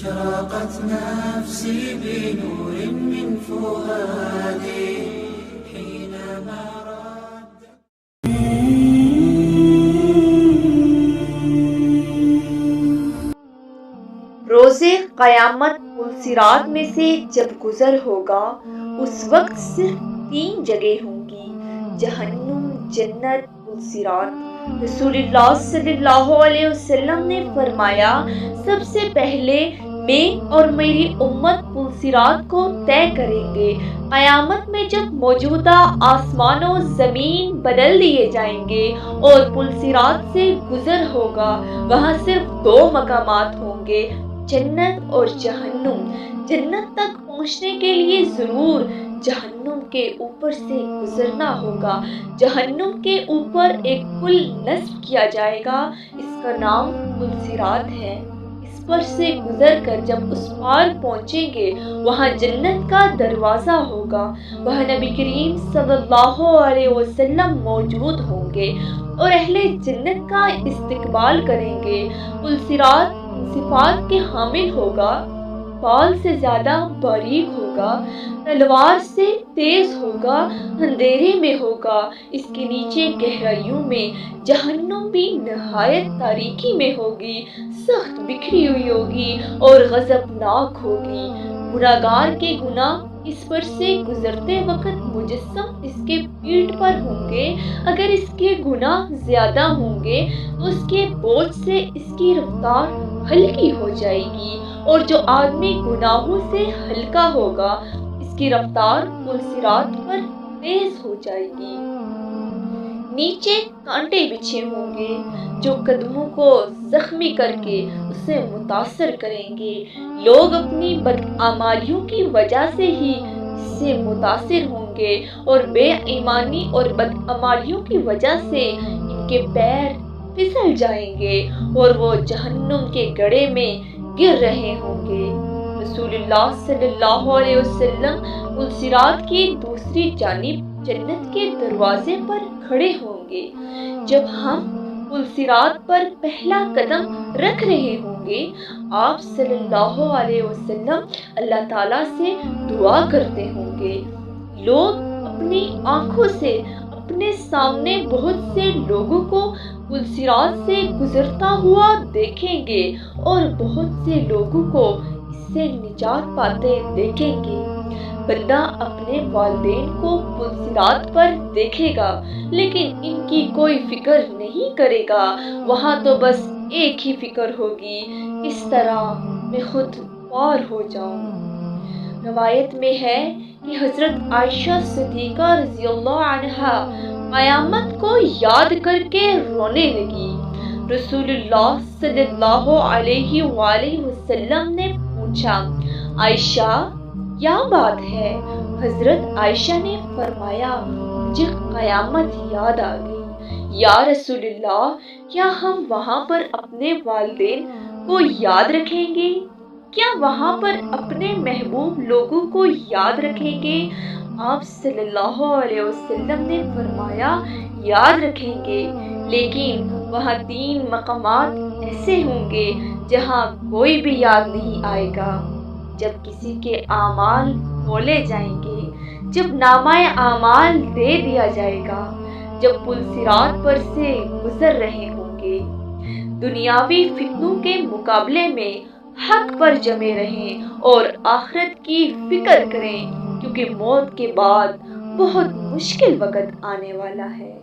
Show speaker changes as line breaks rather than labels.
أشرقت نفسي بنور من فؤادي حينما
روزے قیامت پلسرات میں سے جب گزر ہوگا اس وقت صرف 3 جگہ ہوں گی، جہنم، جنت، پلسرات۔ رسول اللہ صلی اللہ علیہ وسلم نے فرمایا، سب سے پہلے میں اور میری امت پلسرات کو طے کریں گے۔ قیامت میں جب موجودہ آسمان و زمین بدل دیے جائیں گے اور پلسرات سے گزر ہوگا، وہاں صرف 2 مقامات ہوں گے، جنت اور جہنم۔ جنت تک پہنچنے کے لیے ضرور جہنم کے اوپر سے گزرنا ہوگا۔ جہنم کے اوپر ایک پل نصب کیا جائے گا، اس کا نام پلسرات ہے۔ اس پر سے گزر کر جب اس پار پہنچیں گے، وہاں جنت کا دروازہ ہوگا، وہاں نبی کریم صلی اللہ علیہ وسلم موجود ہوں گے اور اہل جنت کا استقبال کریں گے۔ پلسرات صفات کے حامل ہوگا، بال سے زیادہ باریک ہوگا، تلوار سے تیز ہوگا، اندھیرے میں ہوگا، اس کے نیچے گہرائیوں میں۔ جہنم بھی نہایت تاریکی میں ہوگی، سخت بکھری ہوئی ہوگی اور غضبناک ہوگی۔ گناہگار کے گناہ اس پر سے گزرتے وقت مجسم اس کے پیٹھ پر ہوں گے۔ اگر اس کے گناہ زیادہ ہوں گے تو اس کے بوجھ سے اس کی رفتار ہلکی ہو جائے گی، اور جو آدمی گناہوں سے ہلکا ہوگا اس کی رفتار پلسرات پر تیز ہو جائے گی۔ نیچے کانٹے بچھے ہوں گے جو قدموں کو زخمی کر کے اسے متاثر کریں گے۔ لوگ اپنی بدعمالیوں کی وجہ سے ہی اس سے متاثر ہوں گے اور بے ایمانی اور بدعمالیوں کی وجہ سے ان کے پیر پھسل جائیں گے اور وہ جہنم کے گڑھے میں گر رہے ہوں گے۔ رسول اللہ صلی اللہ علیہ وسلم پلسرات کی دوسری جانب جنت کے دروازے پر کھڑے ہوں گے۔ جب ہم پلسرات پر پہلا قدم رکھ رہے ہوں گے، آپ صلی اللہ علیہ وسلم اللہ تعالیٰ سے دعا کرتے ہوں گے۔ لوگ اپنی آنکھوں سے اپنے سامنے بہت سے لوگوں کو پلسرات سے گزرتا ہوا دیکھیں گے اور بہت سے لوگوں کو اس سے نجات پاتے دیکھیں گے۔ بندہ اپنے والدین کو پلسرات پر دیکھے گا لیکن ان کی کوئی فکر نہیں کرے گا، وہاں تو بس ایک ہی فکر ہوگی، اس طرح میں خود پار ہو جاؤں۔ روایت میں ہے کہ حضرت عائشہ صدیقہ رضی اللہ عنہا قیامت کو یاد کر کے رونے لگی۔ رسول اللہ صلی اللہ علیہ وآلہ وسلم نے پوچھا، عائشہ کیا بات ہے؟ حضرت عائشہ نے فرمایا، مجھے قیامت یاد آ گئی۔ یا رسول اللہ، کیا ہم وہاں پر اپنے والدین کو یاد رکھیں گے؟ کیا وہاں پر اپنے محبوب لوگوں کو یاد رکھیں گے؟ آپ صلی اللہ علیہ وسلم نے فرمایا، یاد رکھیں گے، لیکن وہاں 3 مقامات ایسے ہوں گے جہاں کوئی بھی یاد نہیں آئے گا۔ جب کسی کے اعمال تولے جائیں گے، جب نامہ اعمال دے دیا جائے گا، جب پلسرات پر سے گزر رہے ہوں گے۔ دنیاوی فتنوں کے مقابلے میں حق پر جمے رہیں اور آخرت کی فکر کریں، کیونکہ موت کے بعد بہت مشکل وقت آنے والا ہے۔